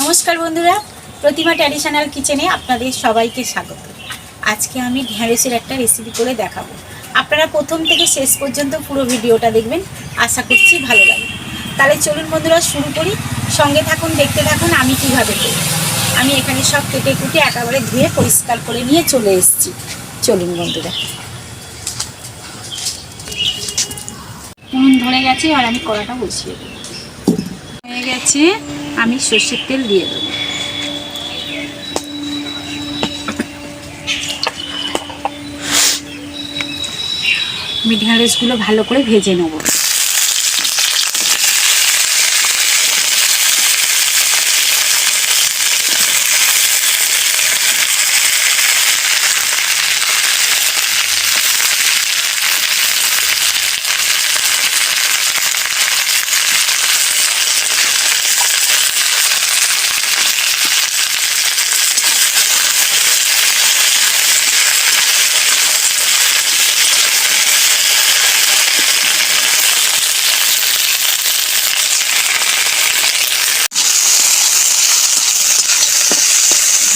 নমস্কার বন্ধুরা, প্রতিমা ট্র্যাডিশনাল কিচেনে আপনাদের সবাইকে স্বাগত। আজকে আমি ঢ্যাঁড়সের একটা রেসিপি করে দেখাবো। আপনারা প্রথম থেকে শেষ পর্যন্ত পুরো ভিডিওটা দেখবেন, আশা করছি ভালো লাগবে। তাহলে চলুন বন্ধুরা শুরু করি, সঙ্গে থাকুন, দেখতে থাকুন আমি কীভাবে করি। আমি এখানে সব কেটে কুটে একেবারে ধুয়ে পরিষ্কার করে নিয়ে চলে এসেছি। চলুন বন্ধুরা, নুন ধরে গেছে আর আমি কড়াটা বসিয়ে দেবো। হয়ে গেছে, আমি সর্ষের তেল দিয়ে দেবো। আমি ঢ্যাঁড়সগুলো ভালো করে ভেজে নেব।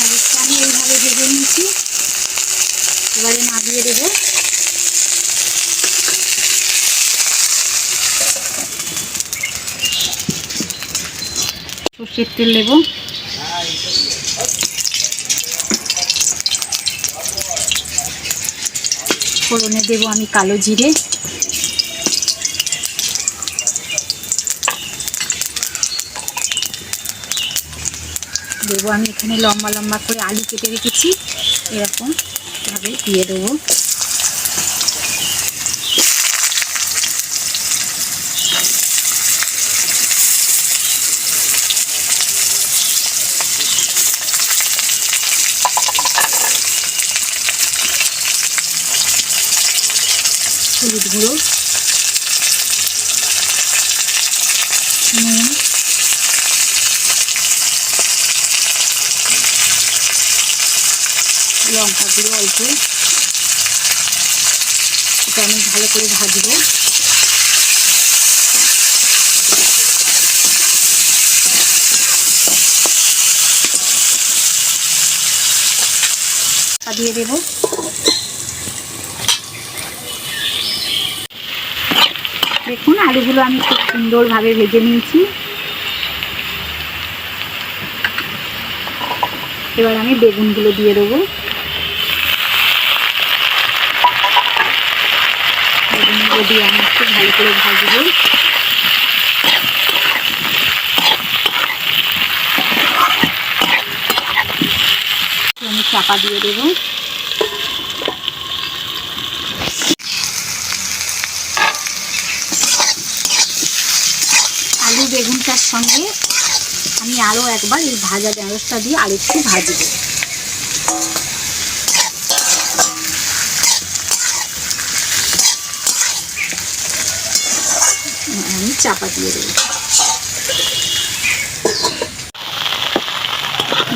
ঢ্যাঁড়সটা আমি এইভাবে ভেজে নিয়েছি, এবারে নামিয়ে দেবো। সর্ষের তেল দেবো, ফোড়নে দেবো আমি কালো জিরে, দেবো আমি এখানে লম্বা লম্বা করে আলু কেটে রেখেছি, এরকম ভাবে দিয়ে দেবো। হলুদ গুঁড়ো, নুন, লঙ্কা গুঁড়ো অল্প, এটা আমি ভালো করে ভাজবো। দিয়ে দেবো। দেখুন আলুগুলো আমি খুব সুন্দরভাবে ভেজে নিয়েছি। এবার আমি বেগুনগুলো দিয়ে দেবো। বেগুনগুলো দিয়ে আমি একটু ভালো করে ভাজবো। আমি চাপা দিয়ে দেবো। আলু বেগুনটার সঙ্গে আমি আরও একবার এই ভাজা ঢ্যাঁড়সটা দিয়ে আরেকটু ভাজবো। আমি চাপা দিয়ে দেবো।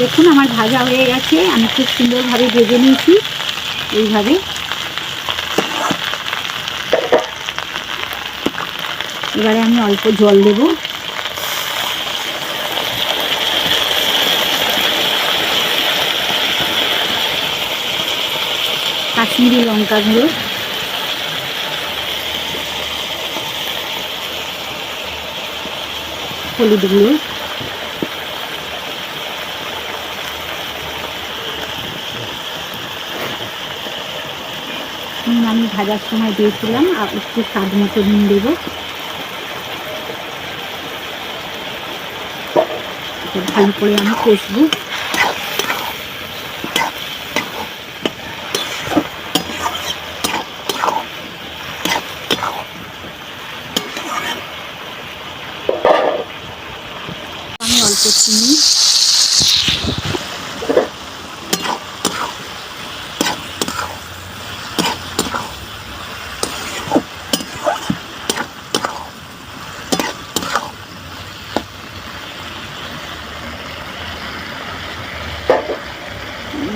দেখুন আমার ভাজা হয়ে গেছে, আমি খুব সুন্দরভাবে ভেজে নিয়েছি। এইভাবে এবারে আমি অল্প জল দেব। কাশ্মীরি লঙ্কা গুঁড়ো, হলুদ গুঁড়ো, আমি ভাজার সময় দিয়েছিলাম, আর একটু স্বাদ মতো নুন দেবো। ভালো করে আমি কষবো। আমি অল্প চিনি,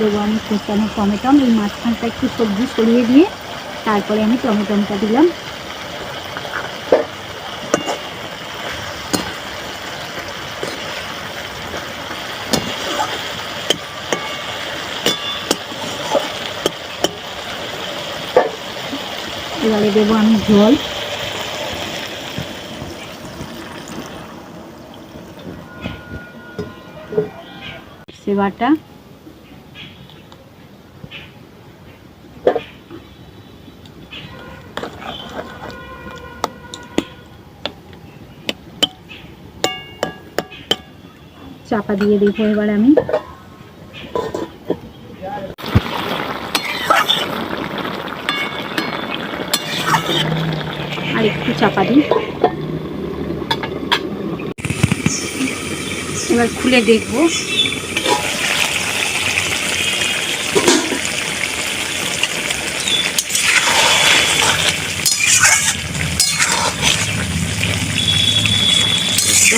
দেবো আমি কোচানো টমেটো। এই মাঝখানটা একটু সবজি সরিয়ে দিয়ে তারপরে আমি টমেটোটা দিলাম। এবারে দেবো আমি জল। সেবাটা চাপা দিয়ে দেবো এবার আমি। আর একটু চাপা দিই। এবার খুলে দেখবো।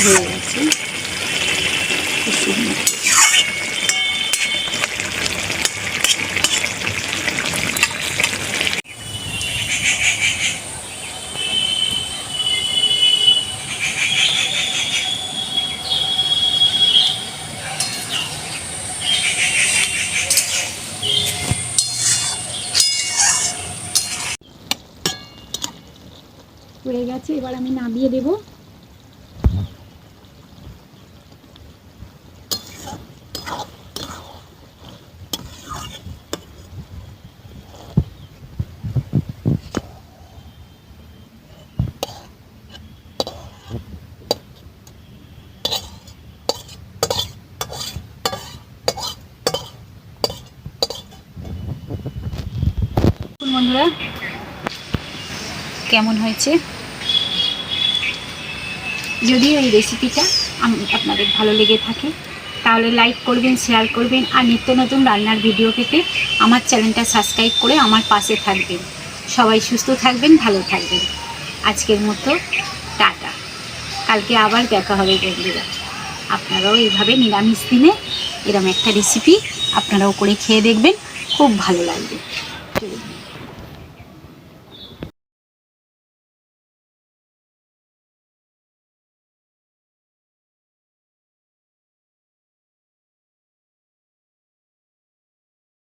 হয়ে গেছে। হয়ে গেছে, এবার আমি নামিয়ে দেব। বন্ধুরা কেমন হয়েছে, যদি এই রেসিপিটা আপনাদের ভালো লেগে থাকে তাহলে লাইক করবেন, শেয়ার করবেন, আর নিত্য নতুন রান্নার ভিডিও পেতে আমার চ্যানেলটা সাবস্ক্রাইব করে আমার পাশে থাকবেন। সবাই সুস্থ থাকবেন, ভালো থাকবেন। আজকের মতো টাটা। কালকে আবার দেখা হবে বন্ধুরা। আপনারাও এইভাবে নিরামিষ দিনে এরকম একটা রেসিপি আপনারাও করে খেয়ে দেখবেন, খুব ভালো লাগবে।